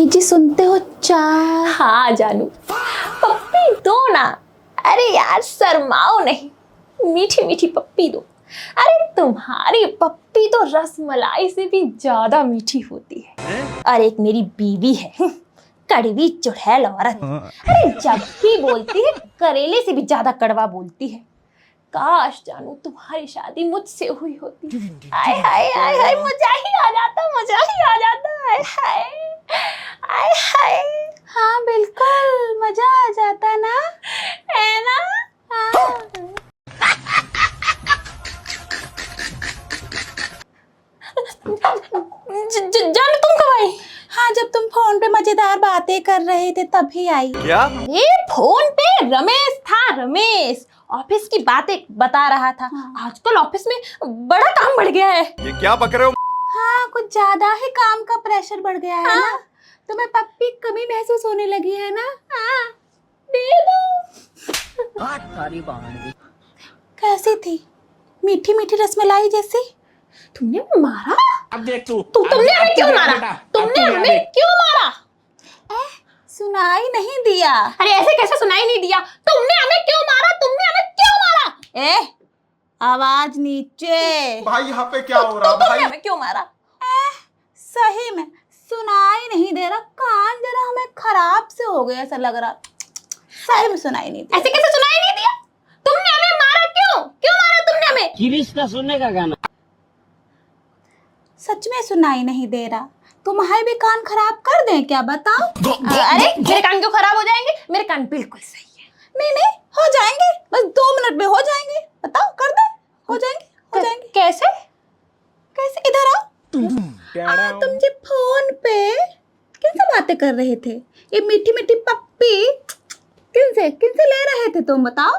ए जी सुनते हो चाय? हाँ जानू, पप्पी दो ना। अरे यार शर्माओ नहीं, मीठी मीठी पप्पी दो। अरे तुम्हारी पप्पी तो रसमलाई से भी ज्यादा मीठी होती है। और एक मेरी बीवी है, कड़वी चुड़ैल औरत। अरे जब भी बोलती है करेले से भी ज्यादा कड़वा बोलती है। काश जानू तुम्हारी शादी मुझसे हुई होती। आय हाय आय हाय, मजा ही आ जाता, मजा ही आ जाता। आय हाय आय हाय। हाँ बिल्कुल, मजा आ जाता ना, है ना? हाँ। जानू तुम कब आई? हाँ, जब तुम फोन पे मजेदार बातें कर रहे थे तभी आई। क्या? अरे फोन पे रमेश था, रमेश ऑफिस की बातें बता रहा था। आजकल ऑफिस में बड़ा काम बढ़ गया है। ये क्या बक रहे हो? हाँ, कुछ ज्यादा ही काम का प्रेशर बढ़ गया है ना, तुम्हें पप्पी की कमी महसूस होने लगी है ना? हाँ, दे दो। कैसी थी? मीठी मीठी रसमलाई जैसी? तुमने मारा? अब देख तू तुमने हमें क्यों मारा? तुमने हमें क्यों मारा? सुनाई नहीं दिया? अरे ऐसे कैसे सुनाई नहीं दिया? तुमने हमें क्यों मारा? तुमने हमें क्यों मारा? ए, आवाज नीचे। भाई यहाँ पे क्या हो रहा है तुमने भाई? हमें क्यों मारा? सही में सुनाई नहीं दे रहा, कान जरा हमें खराब से हो गया ऐसा लग रहा। सही में सुनाई नहीं दे ऐसे कैसे सुनाई नहीं दिया? तुमने हमें मारा क्यों? क्यों मारा तुमने हमें? गिरीश का सुनने का गाना। सच में सुनाई नहीं दे रहा। तुम्हारे भी कान खराब कर दें क्या, बताओ? अरे मेरे कान क्यों खराब हो जाएंगे? मेरे कान बिल्कुल सही है। नहीं नहीं, हो जाएंगे, बस 2 मिनट में हो जाएंगे। बताओ, कर दे, हो जाएंगे, हो जाएंगे। कैसे? कैसे? इधर आओ। तुम जी फोन पे किनसे बातें कर रहे थे? ये मीठी मीठी पप्पी किनसे ले रहे थे तुम, बताओ?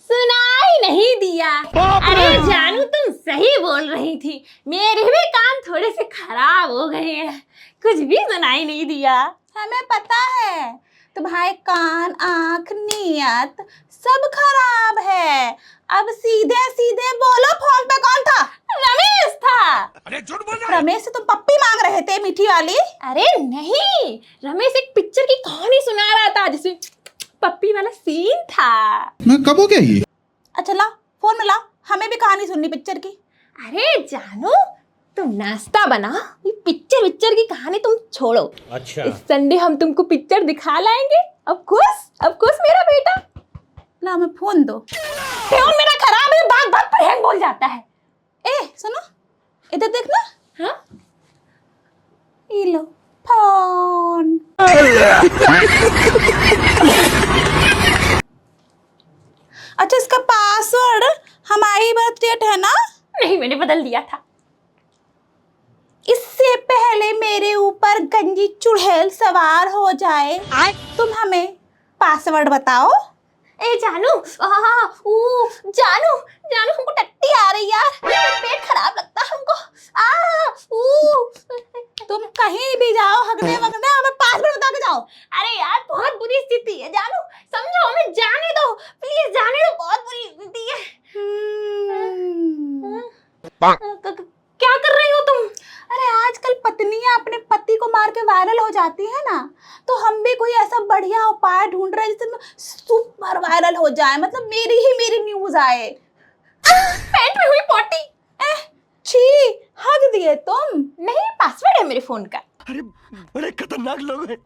सुनाई नहीं दिया। अरे जानू तुम सही बोल रही थी, मेरे भी कान थोड़े से खराब हो गए हैं, कुछ भी सुनाई नहीं दिया। हमें पता है तुम्हारे कान, आँख, नियत सब खराब है। अब सीधे सीधे बोलो, फोन पे कौन था? रमेश था। अरे झूठ बोल रहा है। रमेश से तुम पप्पी मांग रहे थे, मीठी वाली? अरे नहीं, रमेश एक पिक्चर की कहानी सुना रहा था जिसमें पप्पी वाला सीन था। मैं कब हो गया ये? अच्छा ला, फोन में ला, हमें भी कहानी सुननी पिक्चर की। अरे जानू तुम नाश्ता बना, ये पिक्चर की कहानी तुम छोड़ो। अच्छा इस संडे हम तुमको पिक्चर दिखा लाएंगे। ऑफ कोर्स मेरा बेटा। ला, हमें फोन दो। फोन मेरा खराब है, बात बात पर हैंग बोल जाता है। ए सुनो, इधर देखना। हाँ? ये लो फोन। अच्छा, इसका पासवर्ड हमारी बर्थ डेट है ना? नहीं, मैंने बदल दिया था। इससे पहले मेरे ऊपर गंजी चुड़ैल सवार हो जाए, तुम हमें पासवर्ड बताओ। ए जानू, जानू हमको टट्टी आ रही यार, पेट खराब लगता है हमको। तुम कहीं भी जाओ, हगने वगने, हमें पासवर्ड बता के जाओ। अरे यार बहुत बुरी स्थिति है जानू, समझो, हमें जाने दो प्लीज, जाने दो, बहुत बुरी स्थिति है। क्या कर रही हो तुम? अरे आजकल पत्नियां अपने पति को मार के वायरल हो जाती है ना, तो हम भी कोई ऐसा बढ़िया उपाय ढूंढ रहे हैं जिससे सुपर वायरल हो जाए, मतलब मेरी न्यूज आए। पेट में हुई पोटी। छी, हग दिए तुम। नहीं, पासवर्ड है मेरे फोन का। अरे बड़े खतरनाक लोग हैं।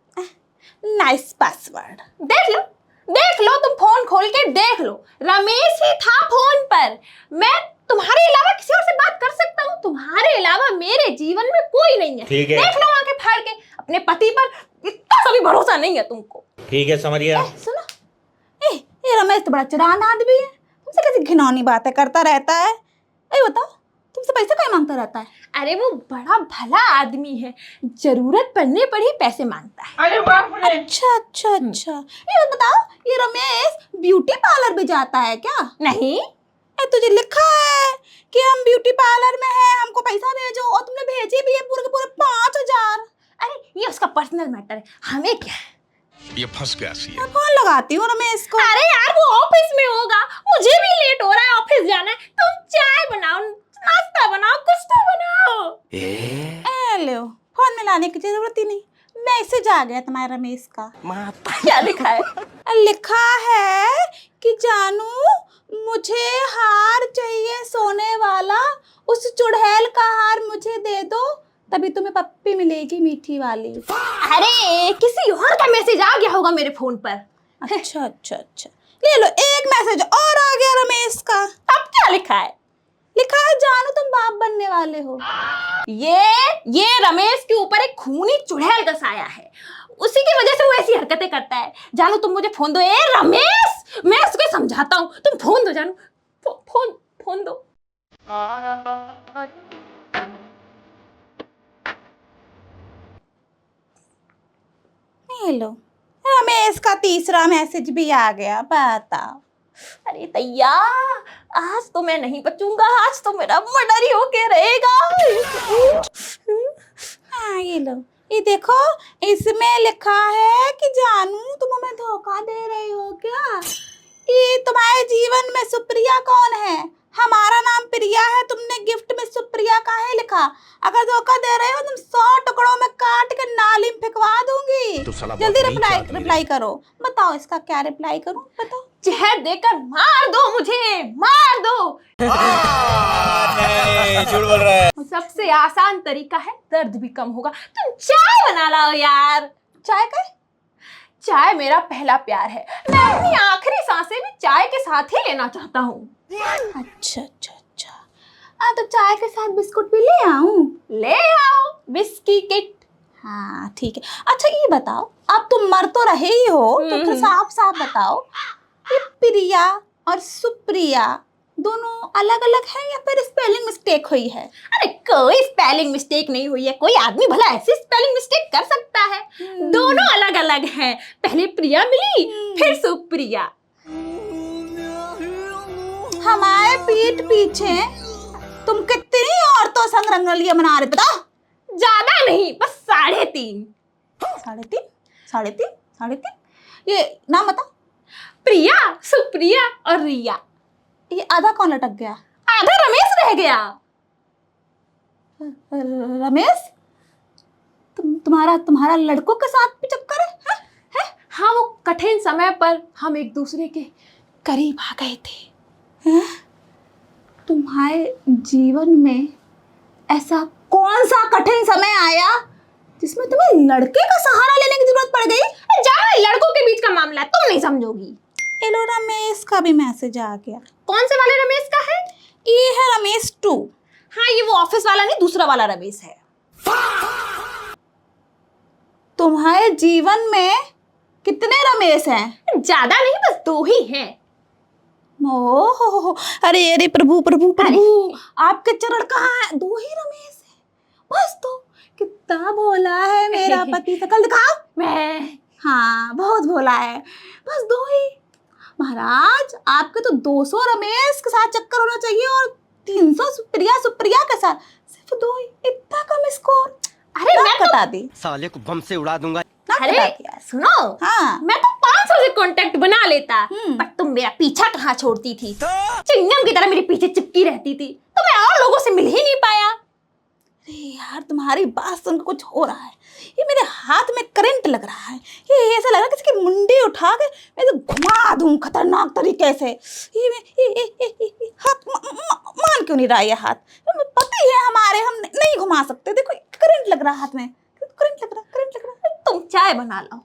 Nice password. देख लो तुम फोन खोल के देख लो, रमेश ही था फोन पर। मैं तुम्हारे अलावा किसी और से बात कर सकता हूँ? तुम्हारे अलावा मेरे जीवन में कोई नहीं है। ठीक है। देख लो आंखें फाड़ के, अपने पति पर इतना सा भी भरोसा नहीं है तुमको। ठीक है, समझ गया। सुनो, ये रमेश तो बड़ा चुरान आदमी है, तुमसे कैसी घिनौनी बातें करता रहता है। बताओ, तुमसे पैसा क्यों मांगता रहता है? अरे वो बड़ा भला आदमी है, जरूरत पड़ने पर ही पैसे मांगता है। अरे बाप रे। अच्छा। ये बताओ, ये रमेश ब्यूटी पार्लर भी जाता है क्या? नहीं। तुझे लिखा है कि हम ब्यूटी पार्लर में हैं, हमको पैसा भेजो, और तुमने भेजे भी है पूरे के पूरे 5000। अरे ये उसका पर्सनल मैटर है, हमें क्या है? ये फंस गया सी। मैं फोन लगाती हूँ रमेश को। अरे यार वो ऑफिस में होगा, मुझे भी लेट हो रहा है, ऑफिस जाना है। तुम चाय बनाओ, नाश्ता बनाओ, कुछ तो बनाओ। लो फोन मिलाने की जरूरत ही नहीं, मैसेज आ गया तुम्हारे रमेश का। क्या लिखा है? लिखा है कि जानू मुझे हार चाहिए सोने वाला, उस चुड़ैल का हार मुझे दे दो, तभी तुम्हें पप्पी मिलेगी मीठी वाली। अरे किसी और का मैसेज आ गया होगा मेरे फोन पर। अच्छा अच्छा अच्छा, ले लो, एक मैसेज और आ गया रमेश का। अब क्या लिखा है? लिखा है जानू तुम बाप बनने वाले हो। ये रमेश के ऊपर एक खूनी चुड़ैल का साया है, उसी की वजह से वो ऐसी हरकतें करता है। जानू तुम मुझे फोन दो। ए रमेश, मैं उसको समझाता हूँ, तुम फोन दो जानू, फोन दो। ये लो, रमेश का तीसरा मैसेज भी आ गया, बताओ। अरे तैया, आज तो मैं नहीं बचूंगा, आज तो मेरा मर्डर ही होके रहेगा। हाँ ये लो, ये देखो, इसमें लिखा है कि जानू तुम हमें धोखा दे रही हो क्या? ये तुम्हारे जीवन में सुप्रिया कौन है? हमारा नाम प्रिया है, तुमने गिफ्ट में सुप्रिया का है लिखा। अगर धोखा दे रहे हो तुम 100 टुकड़ों में काट के नाली में फेंकवा दूंगी। तो साला जल्दी बहुत नीच आदमी रिप्लाई करो, बताओ इसका क्या रिप्लाई करूं, बताओ। जहर देकर मार दो मुझे, मार दो। झूठ बोल रहा है। सबसे आसान तरीका है, दर्द भी कम होगा। तुम चाय बना लाओ यार। चाय का? चाय मेरा पहला प्यार है, मैं अपनी आखिरी सांसें भी चाय के साथ ही लेना चाहता हूँ। अच्छा अच्छा अच्छा, तो चाय के साथ बिस्कुट भी ले आऊं? ले आओ बिस्की किट। हाँ ठीक है। अच्छा ये बताओ, अब तुम मर तो रहे ही हो, तो फिर साफ साफ बताओ, ये प्रिया और सुप्रिया दोनों अलग अलग है या फिर स्पेलिंग मिस्टेक हुई है? अरे कोई स्पेलिंग मिस्टेक नहीं हुई है, कोई आदमी भला ऐसी स्पेलिंग मिस्टेक कर सकता है? दोनों अलग अलग हैं, पहले प्रिया मिली फिर सुप्रिया। हमारे पीठ पीछे तुम कितनी औरतों संग रंगोलियां बना रहे, बताओ। ज्यादा नहीं, बस 3.5। 3.5? 3.5? 3.5? ये नाम बताओ। प्रिया, सुप्रिया और रिया। ये आधा कौन लटक गया? आधा रमेश रह गया। रमेश, तुम्हारा लड़कों के साथ भी चक्कर है? हैं? हाँ, वो कठिन समय पर हम एक दूसरे के करीब आ गए थे। हैं? तुम्हारे जीवन में ऐसा कौन सा कठिन समय आया जिसमें तुम्हें लड़के का सहारा लेने की जरूरत पड़ गई? जानो, लड़कों के बीच का मामला है, तुम नहीं समझोगी। एलो, रमेश का भी मैसेज आ गया। कौन से वाले रमेश का है? ये है रमेश 2। हाँ, ये वो ऑफिस वाला नहीं, दूसरा वाला रमेश है। तुम्हारे जीवन में कितने रमेश हैं? ज्यादा नहीं, बस 2 ही हैं। ओह, अरे अरे प्रभु प्रभु प्रभु, आपके चरण कहाँ है? 2 ही रमेश है, बस 2। कितना भोला है मेरा पति, शकल दिखाओ। मैं हाँ बहुत भोला है, बस 2 ही। महाराज, आपके तो 200 रमेश के साथ चक्कर होना चाहिए और 300 सुप्रिया के साथ, सिर्फ 2 ही। इतना कम स्कोर। अरे मैं तो बता दी, साले को बम से उड़ा दूंगा। अरे सुनो, हाँ मैं तो 500 से कांटेक्ट बना लेता, पर तुम मेरा पीछा कहाँ छोड़ती थी? चिंगम की तरह मेरे पीछे चिपकी रहती थी, तो मैं और लोगों से मिल ही नहीं पाया। अरे यार, तुम्हारी बात सुनकर कुछ हो रहा है। ये मेरे हाथ में करंट लग रहा है, ये ऐसा लग रहा है किसी की मुंडी उठा के मैं तो घुमा दूं खतरनाक तरीके से। ये हाथ मान क्यों नहीं रहा? ये हाथ पति है हमारे, हम नहीं घुमा सकते। देखो करंट लग रहा है हाथ में, करंट लग रहा। तुम चाय बना लाओ,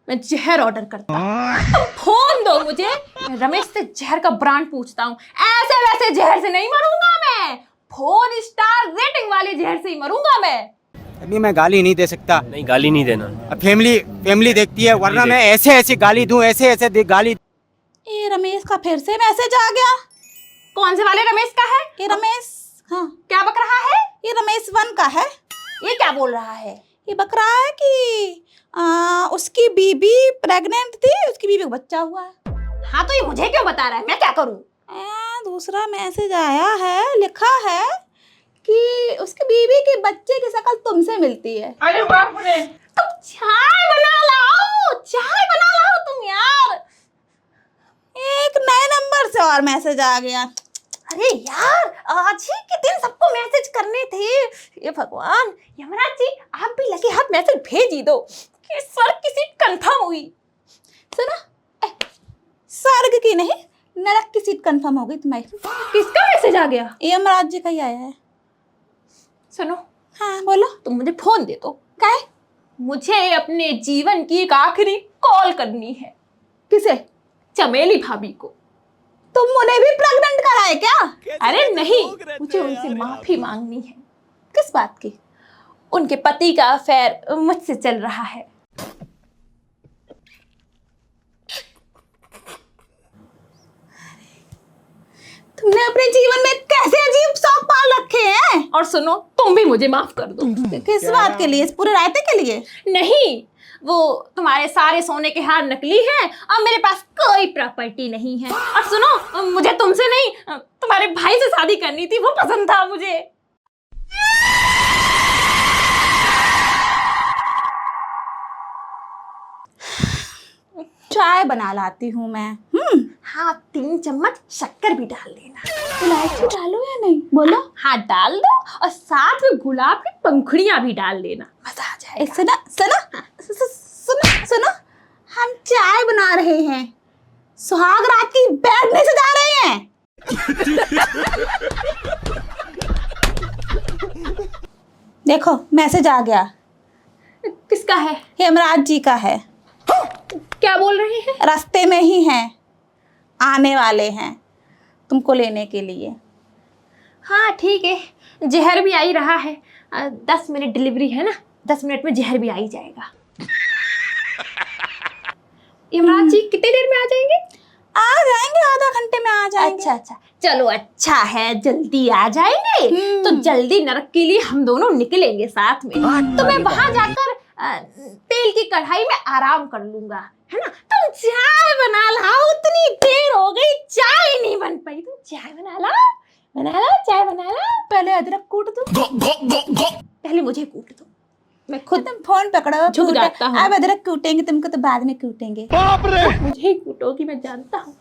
मैं जहर ऑर्डर करता हूँ। तुम फोन दो मुझे, मैं रमेश से जहर का ब्रांड पूछता हूँ। ऐसे वैसे जहर से नहीं मरूंगा मैं, 4 स्टार रेटिंग वाले जहर से ही मरूंगा मैं। अभी मैं गाली नहीं दे सकता, नहीं, गाली नहीं देना। अब फैमिली देखती है, वरना मैं ऐसे गाली दूं, ऐसे गाली। ये रमेश का फिर से मैसेज आ गया। कौन से वाले रमेश का है? ये रमेश, हाँ क्या बक रहा है? ये रमेश 1 का है। ये क्या बोल रहा है? ये बक रहा है कि उसकी बीबी प्रेग्नेंट थी, उसकी बीबी को बच्चा हुआ है। हाँ, तो ये मुझे क्यों बता रहा है? मैं क्या करूं? दूसरा मैसेज आया है, लिखा है कि उसकी बीबी के बच्चे की शक्ल तुमसे मिलती है। अरे बाप रे! तुम चाय बना लाओ तुम यार। एक नए नंबर से और मैसेज आ गया। अरे यार, आज ही के दिन सबको मैसेज करने थे। ये भगवान, यमराज जी आप भी लगे हाथ मैसेज भेज ही दो कि स्वर्ग की सीट कंफर्म हुई। सुनो, स्वर्ग की नहीं, नरक की सीट कंफर्म हो गई तुम्हारी। किसका मैसेज आ गया? यमराज जी का ही आया है। सुनो, हाँ बोलो। तुम मुझे फोन दे दो। काय? मुझे अपने जीवन की एक आखिरी कॉल करनी है। किसे? चमेली भाभी को। तुम उन्हें भी प्रेग्नेंट कराए क्या? अरे नहीं, मुझे उनसे माफी मांगनी है। किस बात की? उनके पति का अफेयर मुझसे चल रहा है। तुमने अपने जीवन में कैसे अजीब शौक पाल रखे हैं? और सुनो, तुम भी मुझे माफ कर दो। किस बात के लिए? इस पूरे रायते के लिए? नहीं, वो तुम्हारे सारे सोने के हार नकली हैं और मेरे पास कोई प्रॉपर्टी नहीं है। और सुनो, मुझे तुमसे नहीं, तुम्हारे भाई से शादी करनी थी, वो पसंद था मुझे। चाय बना लाती हूँ मैं। हाँ, 3 चम्मच शक्कर भी डाल देना। इलायची डालो या नहीं? बोलो। हाँ डाल दो, और साथ में गुलाब की पंखुड़ियां भी डाल देना, मजा आ जाएगा। सुनो सुनो सुनो सुनो, हम चाय बना रहे हैं, सुहाग रात की बैठने से जा रहे हैं। देखो मैसेज आ गया। किसका है? हेमराज जी का है। क्या बोल रहे हैं? रास्ते में ही हैं, आने वाले हैं तुमको लेने के लिए। हाँ ठीक है, जहर भी आ ही रहा है। 10 मिनट डिलीवरी है ना, 10 मिनट में जहर भी आ ही जाएगा। यमराज जी कितनी देर में आ जाएंगे? आ जाएंगे, आधा घंटे में आ जाएंगे। अच्छा अच्छा, चलो अच्छा है, जल्दी आ जाएंगे तो जल्दी नरक के लिए हम दोनों निकलेंगे साथ में। तो मैं वहां जाकर तेल की कढ़ाई में आराम कर लूंगा, है ना? तुम चाय बना लाओ, इतनी देर हो गई चाय नहीं बन पाई। तुम चाय बना लाओ, चाय बना लाओ। पहले अदरक कूट दो। पहले मुझे कूट दो, मैं खुद तुम फोन पकड़ो, झुक कूटे। जाता हूँ। अब अदरक कूटेंगे तुमको तो बाद में कूटेंगे। मुझे ही कूटोगी, मैं जानता हूँ।